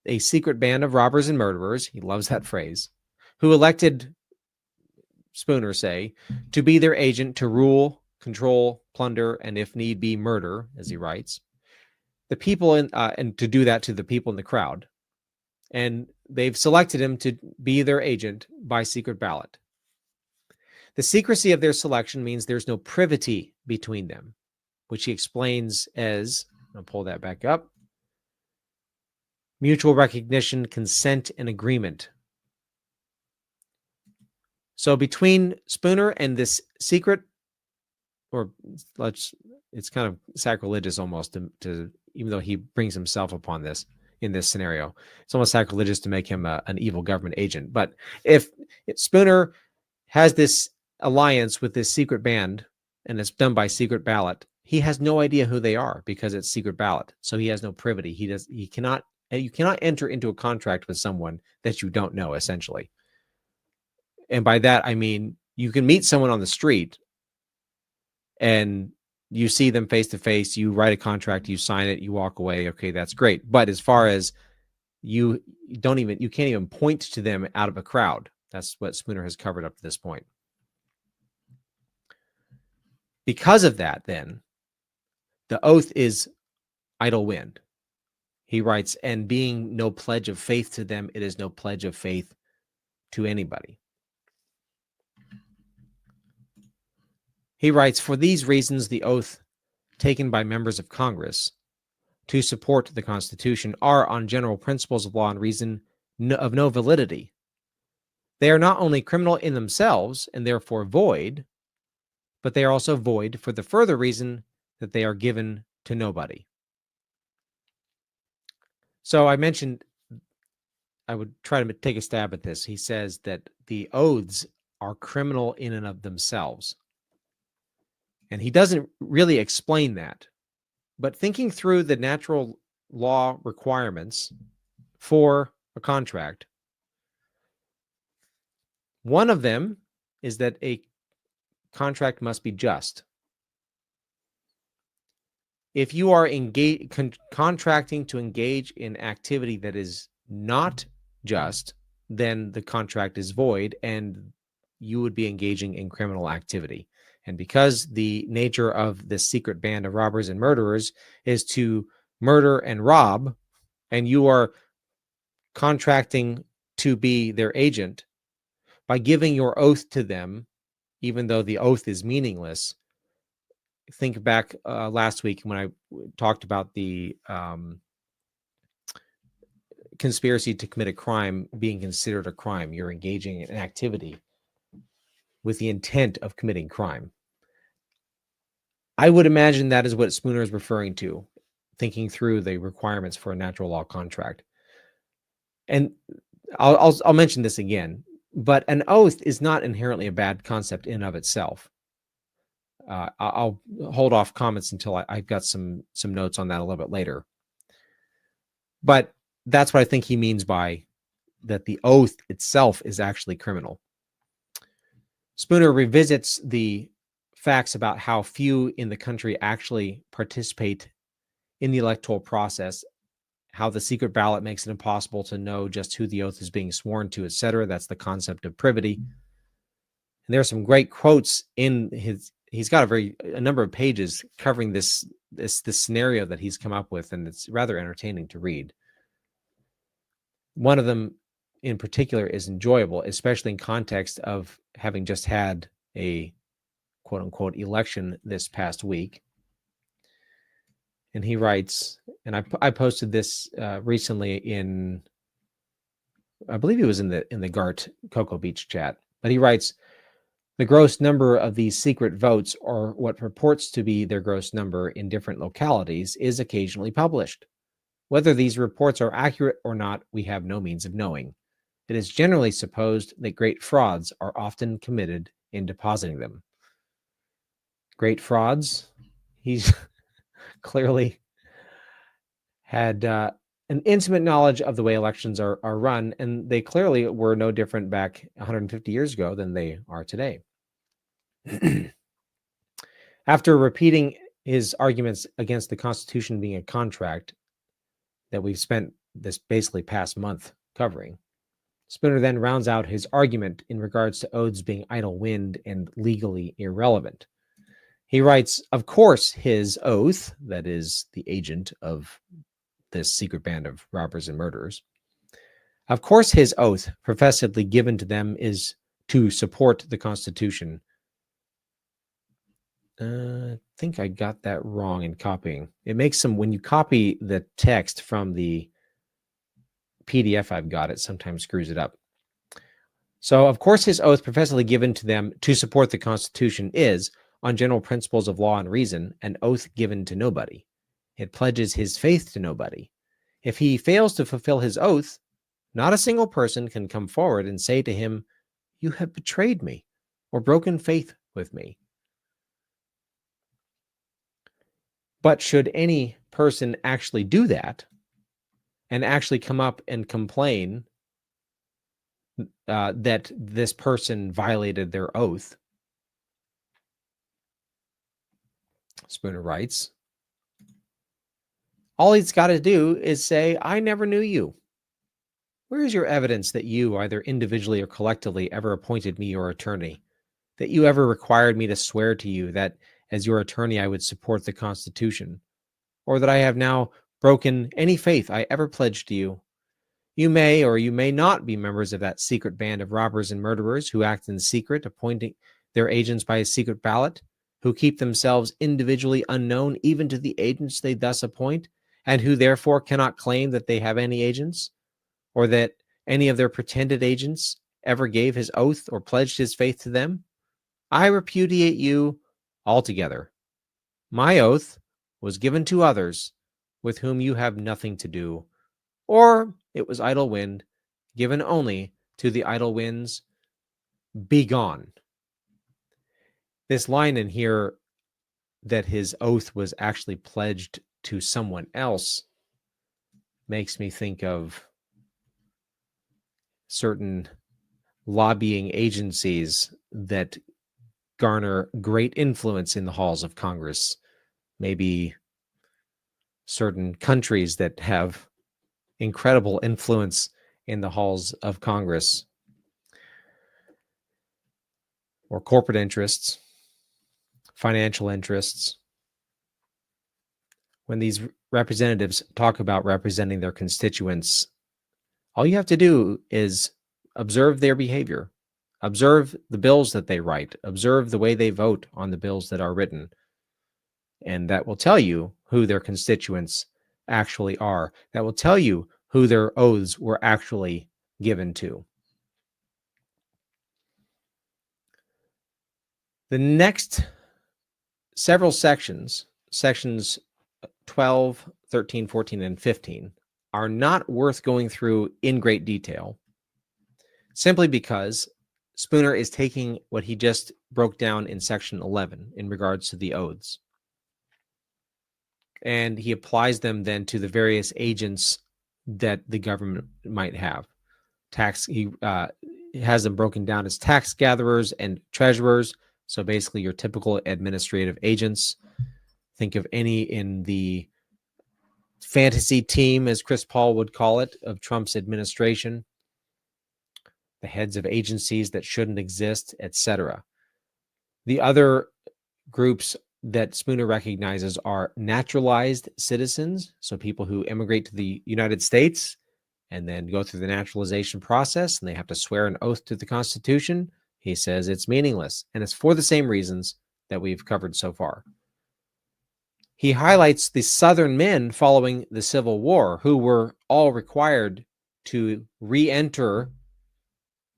a secret band of robbers and murderers. He loves that phrase. Who elected Spooner, say, to be their agent to rule, control, plunder, and if need be, murder, as he writes, the people and to do that to the people in the crowd. And they've selected him to be their agent by secret ballot. The secrecy of their selection means there's no privity between them, which he explains as, I'll pull that back up, mutual recognition, consent, and agreement. So between Spooner and this secret, or it's kind of sacrilegious almost to even though he brings himself upon this in this scenario, it's almost sacrilegious to make him an evil government agent. But if Spooner has this alliance with this secret band and it's done by secret ballot, he has no idea who they are because it's secret ballot. So he has no privity. You cannot enter into a contract with someone that you don't know, essentially. And by that, I mean, you can meet someone on the street and you see them face to face, you write a contract, you sign it, you walk away. Okay, that's great. But as far as you can't even point to them out of a crowd. That's what Spooner has covered up to this point. Because of that, then, the oath is idle wind. He writes, and being no pledge of faith to them, it is no pledge of faith to anybody. He writes, for these reasons, the oath taken by members of Congress to support the Constitution are, on general principles of law and reason, of no validity. They are not only criminal in themselves and therefore void, but they are also void for the further reason that they are given to nobody. So I mentioned I would try to take a stab at this. He says that the oaths are criminal in and of themselves. And he doesn't really explain that. But thinking through the natural law requirements for a contract, one of them is that a contract must be just. If you are contracting to engage in activity that is not just, then the contract is void and you would be engaging in criminal activity. And because the nature of this secret band of robbers and murderers is to murder and rob, and you are contracting to be their agent, by giving your oath to them, even though the oath is meaningless, think back last week when I talked about the conspiracy to commit a crime being considered a crime. You're engaging in an activity with the intent of committing crime. I would imagine that is what Spooner is referring to, thinking through the requirements for a natural law contract. And I'll mention this again, but an oath is not inherently a bad concept in and of itself. I'll hold off comments until I've got some notes on that a little bit later. But that's what I think he means by that the oath itself is actually criminal. Spooner revisits the facts about how few in the country actually participate in the electoral process, how the secret ballot makes it impossible to know just who the oath is being sworn to, etc. That's the concept of privity. And there are some great quotes in he's got a number of pages covering this scenario that he's come up with, and it's rather entertaining to read. One of them in particular is enjoyable, especially in context of having just had a quote unquote election this past week. And he writes, and I posted this recently in, I believe it was in the GART Cocoa Beach chat, but he writes, the gross number of these secret votes, or what purports to be their gross number in different localities, is occasionally published. Whether these reports are accurate or not, we have no means of knowing. It is generally supposed that great frauds are often committed in depositing them. Great frauds? He's clearly had an intimate knowledge of the way elections are run, and they clearly were no different back 150 years ago than they are today. After repeating his arguments against the Constitution being a contract that we've spent this basically past month covering, Spooner then rounds out his argument in regards to oaths being idle wind and legally irrelevant. He writes, of course, his oath, that is the agent of this secret band of robbers and murderers, of course, his oath professedly given to them is to support the Constitution. I think I got that wrong in copying. It makes some, when you copy the text from the PDF I've got, it sometimes screws it up. So, of course, his oath professedly given to them to support the Constitution is, on general principles of law and reason, an oath given to nobody. It pledges his faith to nobody. If he fails to fulfill his oath, not a single person can come forward and say to him, "You have betrayed me or broken faith with me." But should any person actually do that and actually come up and complain that this person violated their oath. Spooner writes, all he's got to do is say, I never knew you. Where is your evidence that you, either individually or collectively, ever appointed me your attorney? That you ever required me to swear to you that as your attorney I would support the Constitution? Or that I have now broken any faith I ever pledged to you? You may or you may not be members of that secret band of robbers and murderers who act in secret, appointing their agents by a secret ballot, who keep themselves individually unknown even to the agents they thus appoint, and who therefore cannot claim that they have any agents, or that any of their pretended agents ever gave his oath or pledged his faith to them. I repudiate you altogether. My oath was given to others with whom you have nothing to do, or it was idle wind, given only to the idle winds. Begone. This line in here, that his oath was actually pledged to someone else, makes me think of certain lobbying agencies that garner great influence in the halls of Congress. Maybe certain countries that have incredible influence in the halls of Congress, or corporate interests, financial interests. When these representatives talk about representing their constituents, all you have to do is observe their behavior, observe the bills that they write, observe the way they vote on the bills that are written, and that will tell you who their constituents actually are. That will tell you who their oaths were actually given to. The next several sections 12, 13, 14, and 15, are not worth going through in great detail, simply because Spooner is taking what he just broke down in section 11 in regards to the oaths, and he applies them then to the various agents that the government might have. He has them broken down as tax gatherers and treasurers. So basically your typical administrative agents. Think of any in the fantasy team, as Chris Paul would call it, of Trump's administration, the heads of agencies that shouldn't exist, etc. The other groups that Spooner recognizes are naturalized citizens, so people who immigrate to the United States and then go through the naturalization process, and they have to swear an oath to the Constitution. He says it's meaningless, and it's for the same reasons that we've covered so far. He highlights the Southern men following the Civil War, who were all required to re-enter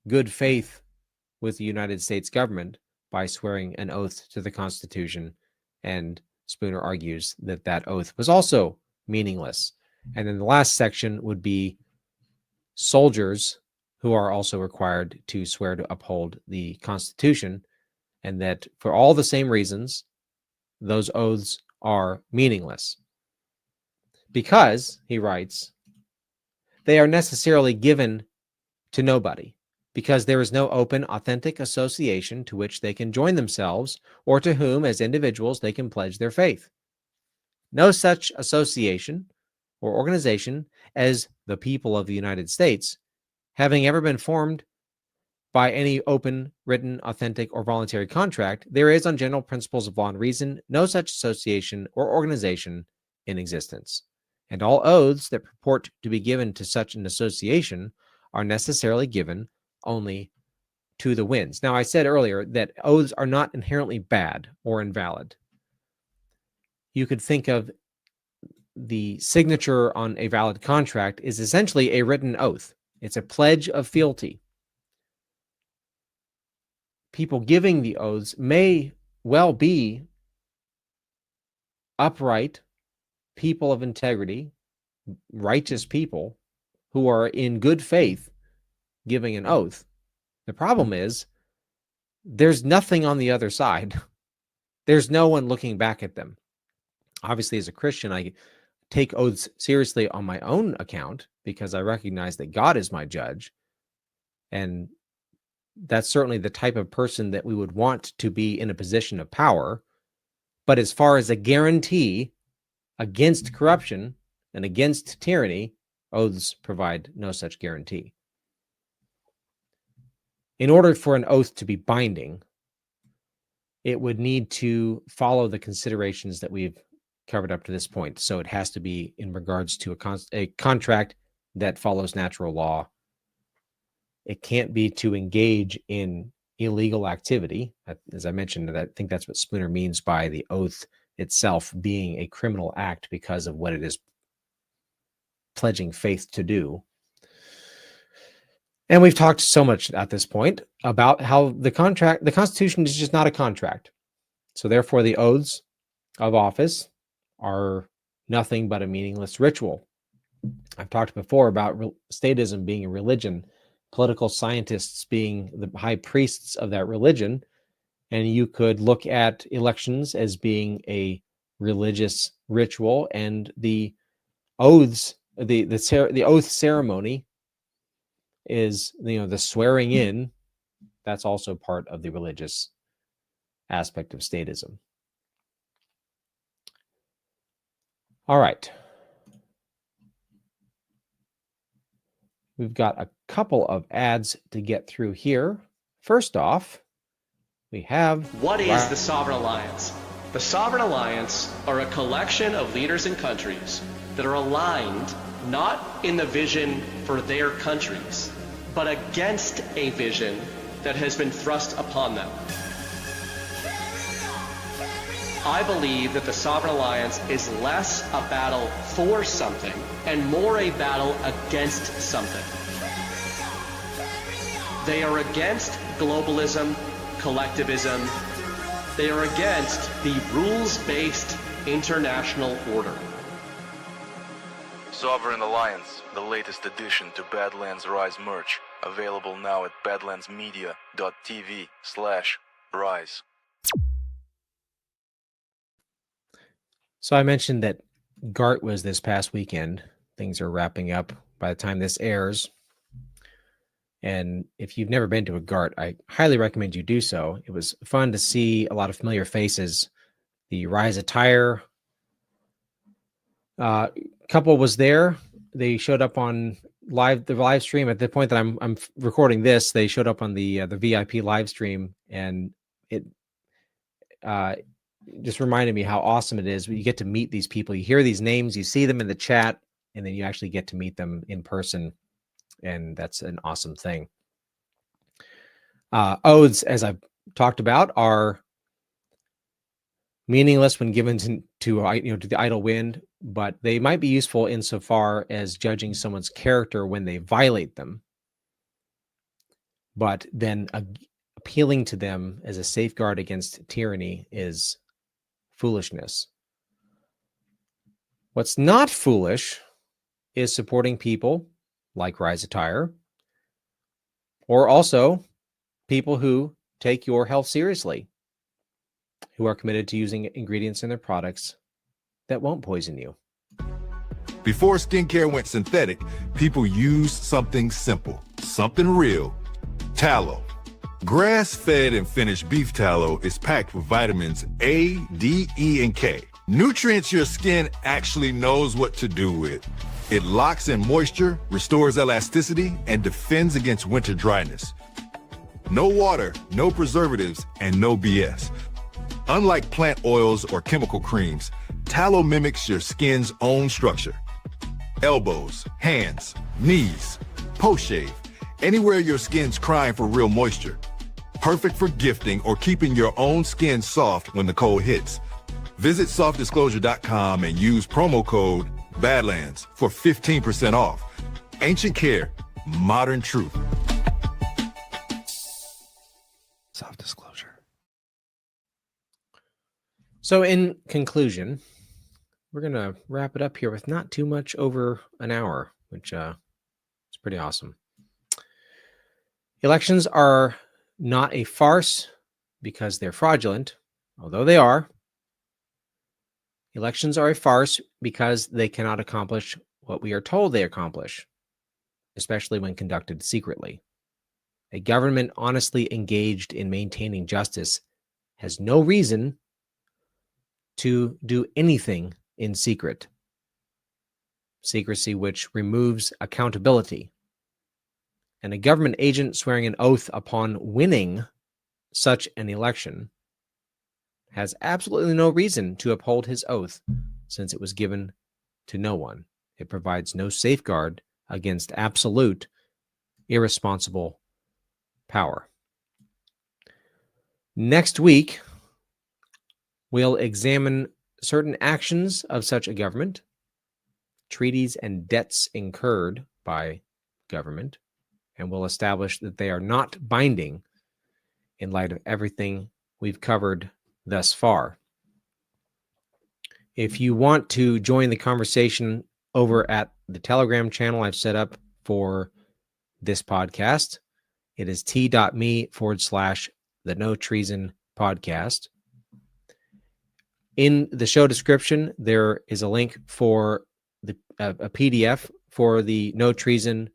good faith with the United States government by swearing an oath to the Constitution, and Spooner argues that that oath was also meaningless. And then the last section would be soldiers who are also required to swear to uphold the Constitution, and that for all the same reasons, those oaths are meaningless. Because, he writes, they are necessarily given to nobody, because there is no open, authentic association to which they can join themselves, or to whom, as individuals, they can pledge their faith. No such association or organization as the people of the United States, having ever been formed by any open, written, authentic, or voluntary contract, there is, on general principles of law and reason, no such association or organization in existence. And all oaths that purport to be given to such an association are necessarily given only to the winds. Now, I said earlier that oaths are not inherently bad or invalid. You could think of the signature on a valid contract is essentially a written oath. It's a pledge of fealty. People giving the oaths may well be upright people of integrity, righteous people who are in good faith giving an oath. The problem is there's nothing on the other side. There's no one looking back at them. Obviously, as a Christian, I take oaths seriously on my own account because I recognize that God is my judge. And that's certainly the type of person that we would want to be in a position of power. But as far as a guarantee against corruption and against tyranny, oaths provide no such guarantee. In order for an oath to be binding, it would need to follow the considerations that we've covered up to this point. So it has to be in regards to a contract that follows natural law. It can't be to engage in illegal activity. As I mentioned, I think that's what Spooner means by the oath itself being a criminal act because of what it is pledging faith to do. And we've talked so much at this point about how the Constitution is just not a contract. So therefore, the oaths of office are nothing but a meaningless ritual. I've talked before about statism being a religion, political scientists being the high priests of that religion, and you could look at elections as being a religious ritual, and the oaths, the oath ceremony is, the swearing in. That's also part of the religious aspect of statism. All right. We've got a couple of ads to get through here. First off, we have... What is the Sovereign Alliance? The Sovereign Alliance are a collection of leaders and countries that are aligned not in the vision for their countries, but against a vision that has been thrust upon them. I believe that the Sovereign Alliance is less a battle for something and more a battle against something. They are against globalism, collectivism. They are against the rules-based international order. Sovereign Alliance, the latest addition to Badlands Rise merch, available now at badlandsmedia.tv/rise. So I mentioned that GART was this past weekend. Things are wrapping up by the time this airs. And if you've never been to a GART, I highly recommend you do so. It was fun to see a lot of familiar faces. The Rise attire couple was there. They showed up on the live stream. At the point that I'm recording this, they showed up on the VIP live stream, and it just reminded me how awesome it is when you get to meet these people. You hear these names, you see them in the chat, and then you actually get to meet them in person, and that's an awesome thing. Oaths, as I've talked about, are meaningless when given to the idle wind, but they might be useful insofar as judging someone's character when they violate them. But then appealing to them as a safeguard against tyranny is foolishness. What's not foolish is supporting people like Rise Attire, or also people who take your health seriously, who are committed to using ingredients in their products that won't poison you. Before skincare went synthetic, people used something simple, something real: tallow. Grass-fed and finished beef tallow is packed with vitamins A, D, E, and K. Nutrients your skin actually knows what to do with. It locks in moisture, restores elasticity, and defends against winter dryness. No water, no preservatives, and no BS. Unlike plant oils or chemical creams, tallow mimics your skin's own structure. Elbows, hands, knees, post-shave, anywhere your skin's crying for real moisture. Perfect for gifting or keeping your own skin soft when the cold hits. Visit softdisclosure.com and use promo code Badlands for 15% off. Ancient care, modern truth. Soft disclosure. So in conclusion, we're going to wrap it up here with not too much over an hour, which is pretty awesome. Elections are not a farce because they're fraudulent, although they are. Elections are a farce because they cannot accomplish what we are told they accomplish, especially when conducted secretly. A government honestly engaged in maintaining justice has no reason to do anything in secret. Secrecy which removes accountability. And a government agent swearing an oath upon winning such an election has absolutely no reason to uphold his oath, since it was given to no one. It provides no safeguard against absolute, irresponsible power. Next week, we'll examine certain actions of such a government, treaties and debts incurred by government, and we'll establish that they are not binding in light of everything we've covered thus far. If you want to join the conversation over at the Telegram channel I've set up for this podcast, it is t.me/the No Treason Podcast. In the show description, there is a link for a PDF for the No Treason,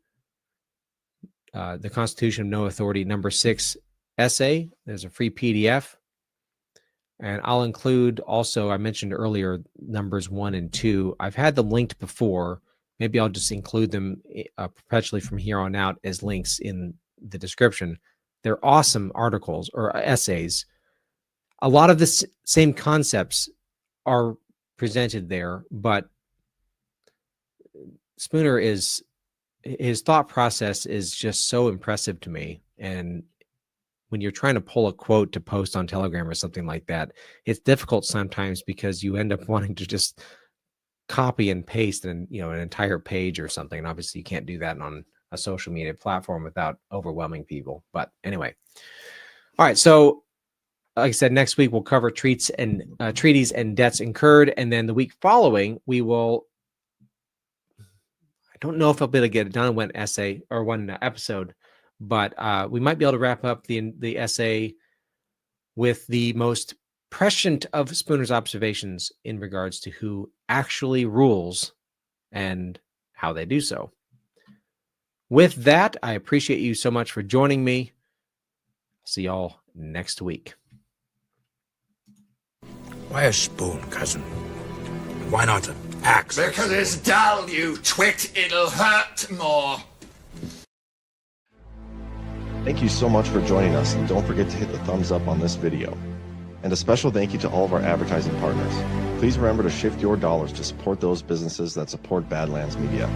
the Constitution of No Authority, number 6 essay. There's a free PDF. And I'll include also, I mentioned earlier, numbers 1 and 2. I've had them linked before. Maybe I'll just include them perpetually from here on out as links in the description. They're awesome articles or essays. A lot of the same concepts are presented there, but Spooner his thought process is just so impressive to me. And when you're trying to pull a quote to post on Telegram or something like that, it's difficult sometimes because you end up wanting to just copy and paste an entire page or something. And obviously you can't do that on a social media platform without overwhelming people. But anyway. All right. So like I said, next week we'll cover treaties and debts incurred. And then the week following, we will, I don't know if I'll be able to get it done in one essay or one episode, but we might be able to wrap up the essay with the most prescient of Spooner's observations in regards to who actually rules and how they do so. With that, I appreciate you so much for joining me. See y'all next week. Why a spoon, cousin? Why not an axe? Because it's dull, you twit. It'll hurt more. Thank you so much for joining us, and don't forget to hit the thumbs up on this video. And a special thank you to all of our advertising partners. Please remember to shift your dollars to support those businesses that support Badlands Media.